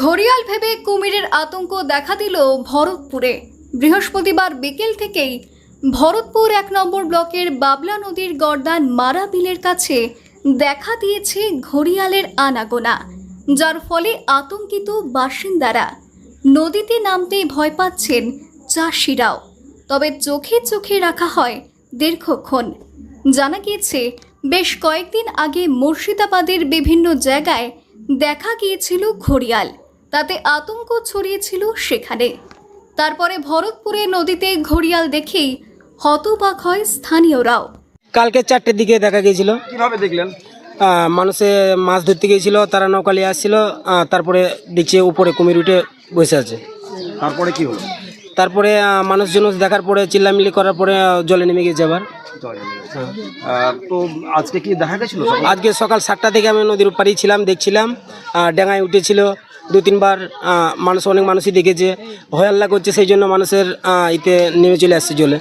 ঘড়িয়াল ভেবে কুমিরের আতঙ্ক দেখা দিল ভরতপুরে। বৃহস্পতিবার বিকেল থেকেই ভরতপুর ১ নম্বর ব্লকের বাবলা নদীর গর্দান মারা বিলের কাছে দেখা দিয়েছে ঘড়িয়ালের আনাগোনা, যার ফলে আতঙ্কিত বাসিন্দারা। নদীতে নামতে ভয় পাচ্ছেন চাষিরাও। তবে চোখে চোখে রাখা হয় দীর্ঘক্ষণ। জানা গিয়েছে, বেশ কয়েকদিন আগে মুর্শিদাবাদের বিভিন্ন জায়গায় দেখা গিয়েছিল ঘড়িয়াল, তাতে আতঙ্ক ছড়িয়েছিল সেখানে। তারপরে ভরতপুরে নদীতে ঘড়িয়াল দেখেই হতবাক হয় স্থানীয়রাও। কালকে 4টের দিকে দেখা গিয়েছিল। কিভাবে দেখলেন? মানুষে মাছ ধরতে গিয়েছিল, তারা নৌকা নিয়ে আসছিল, তারপরে দেখছে উপরে কুমির উঠে বসে আছে। তারপরে কি হলো? তারপরে মানুষজন দেখার পরে চিল্লামিল্লি করার পরে জলে নেমে গেছে আবার। তো আজকে কি দেখা গেছিল? আজকে সকাল 7টা থেকে আমি নদীর পাড়েই ছিলাম, দেখছিলাম। ডেঙায় উঠেছিল 2-3 বার। অনেক মানুষই দেখেছে, ভয় আল্লাহ করছে, সেই জন্য মানুষের ইতে নেমে চলে আসছে জলে।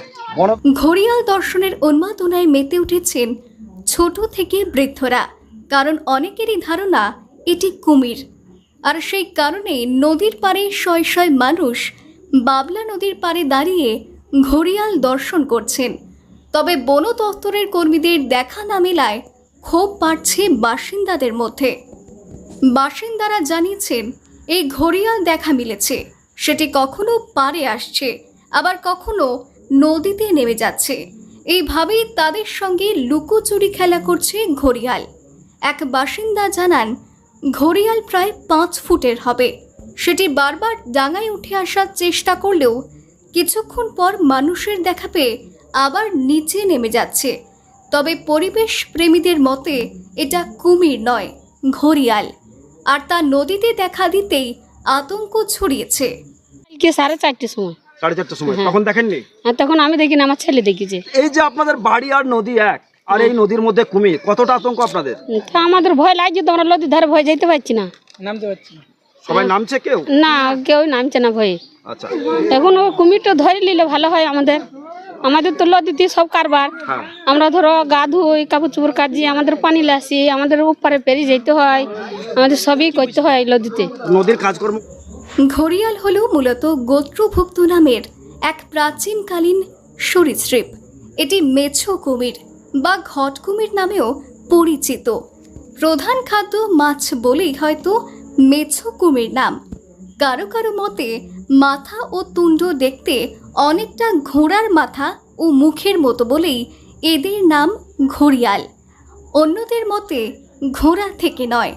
ঘড়িয়াল দর্শনের উন্মাদনায় মেতে উঠেছেন ছোট থেকে বৃদ্ধরা, কারণ অনেকেরই ধারণা এটি কুমির। আর সেই কারণে নদীর পাড়ে শয় শয় মানুষ বাবলা নদীর পাড়ে দাঁড়িয়ে ঘড়িয়াল দর্শন করছেন। তবে বন দপ্তরের কর্মীদের দেখা না মেলায় ক্ষোভ বাড়ছে বাসিন্দাদের মধ্যে। বাসিন্দারা জানিয়েছেন, এই ঘড়িয়াল দেখা মিলেছে, সেটি কখনো পাড়ে আসছে, আবার কখনো নদীতে নেমে যাচ্ছে। এইভাবেই তাদের সঙ্গে লুকোচুরি খেলা করছে ঘড়িয়াল। এক বাসিন্দা জানান, ঘড়িয়াল প্রায় 5 ফুটের হবে। সেটি বারবার ডাঙায় উঠে আসার চেষ্টা করলেও কিছুক্ষণ পর মানুষের দেখা পেয়ে আবার নিচে নেমে যাচ্ছে। তবে পরিবেশ প্রেমীদের মতে এটা কুমির নয়, ঘড়িয়াল। আর তা নদীতে দেখা দিতেই আতঙ্ক ছড়িয়েছে। 4:30 সময়। 4:30 সময় তখন দেখেননি? তখন আমি দেখিনি, আমার ছেলে দেখেছে। এই যে আপনাদের বাড়ি আর নদী এক, আর এই নদীর মধ্যে কুমির, কতটা আতঙ্ক আপনাদের? তো আমাদের ভয় লাগছে, তো আমরা নদীর ধারে ভয় যেতে পারছি না, নামতে পারছি না। সবাই নামছে? কেউ না, কেউ নামছে না ভয়ে। আচ্ছা, এখন ও কুমিরটা ধরে নিলে ভালো হয়। আমাদের তো নদীতে সব কারবার। আমরা ধরো গা ধুই, কাপড় চোপড় কাজি, আমাদের পানি লাসি, আমাদের উপরে পেরিয়ে যেতে হয়, আমাদের সবই করতে হয় নদীতে। নদীর কাজকর্ম। ঘড়িয়াল হলো মূলত গোত্রভুক্ত নামের এক প্রাচীনকালীন সরীসৃপ। এটি মেছো কুমির বা ঘট কুমির নামেও পরিচিত। প্রধান খাদ্য মাছ বলেই হয়তো মেছো কুমির নাম। কারো কারো মতে মাথা ও তুণ্ড দেখতে অনেকটা ঘোড়ার মাথা ও মুখের মতো বলেই এদের নাম ঘড়িয়াল। অন্যদের মতে ঘোড়া থেকে নয়,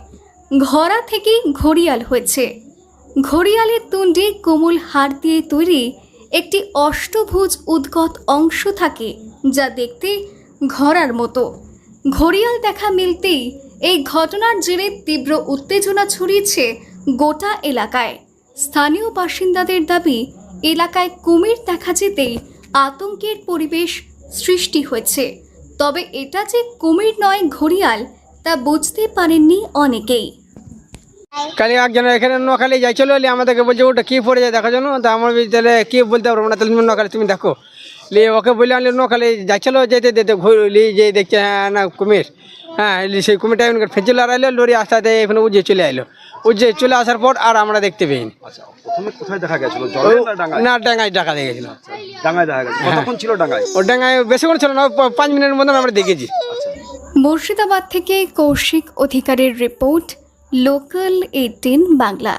ঘোড়া থেকেই ঘড়িয়াল হয়েছে। ঘড়িয়ালের তুণ্ডে কোমল হাড় দিয়ে তৈরি একটি অষ্টভুজ উদ্গত অংশ থাকে, যা দেখতে ঘোড়ার মতো। ঘড়িয়াল দেখা মিলতেই এই ঘটনার জেরে তীব্র উত্তেজনা ছড়িয়েছে গোটা এলাকায়। স্থানীয় বাসিন্দাদের দাবি, এলাকায় কুমির দেখা যেতেই আতঙ্কের পরিবেশ সৃষ্টি হয়েছে। তবে এটা যে কুমির নয় ঘড়িয়াল, তা বুঝতে পারেননি অনেকেই। কালি একজন এখানে নোয়াখালী যাইছিল, আমাদেরকে বলছে ওটা কী পড়ে যায় দেখার জন্য। তা আমার তাহলে কী বলতে পারবো না, তাহলে নোয়াখালী তুমি দেখো। ওকে বললে আমি নোয়াখালী যাইছিল, যেতে যেতে ঘুরলি যে দেখছে হ্যাঁ না কুমির। হ্যাঁ, সেই কুমিরটা এমন ফেঁচে লড়াইলো, লড়ি আস্তে আস্তে এখানে উজ্জে চলে আইলো। উজ্জে চলে আসার পর আর আমরা দেখতে পাইনি। কোথায় দেখা গেছিল? না, ডাঙায় দেখা দেখেছিল। ডাঙায় দেখা গেছে? কতক্ষণ ছিল ডাঙায়? ও ডাঙায় বেশিক্ষণ ছিল না, 5 মিনিটের মতন আমরা দেখেছি। মুর্শিদাবাদ থেকে কৌশিক অধিকারের রিপোর্ট, লোকাল 18 বাংলা।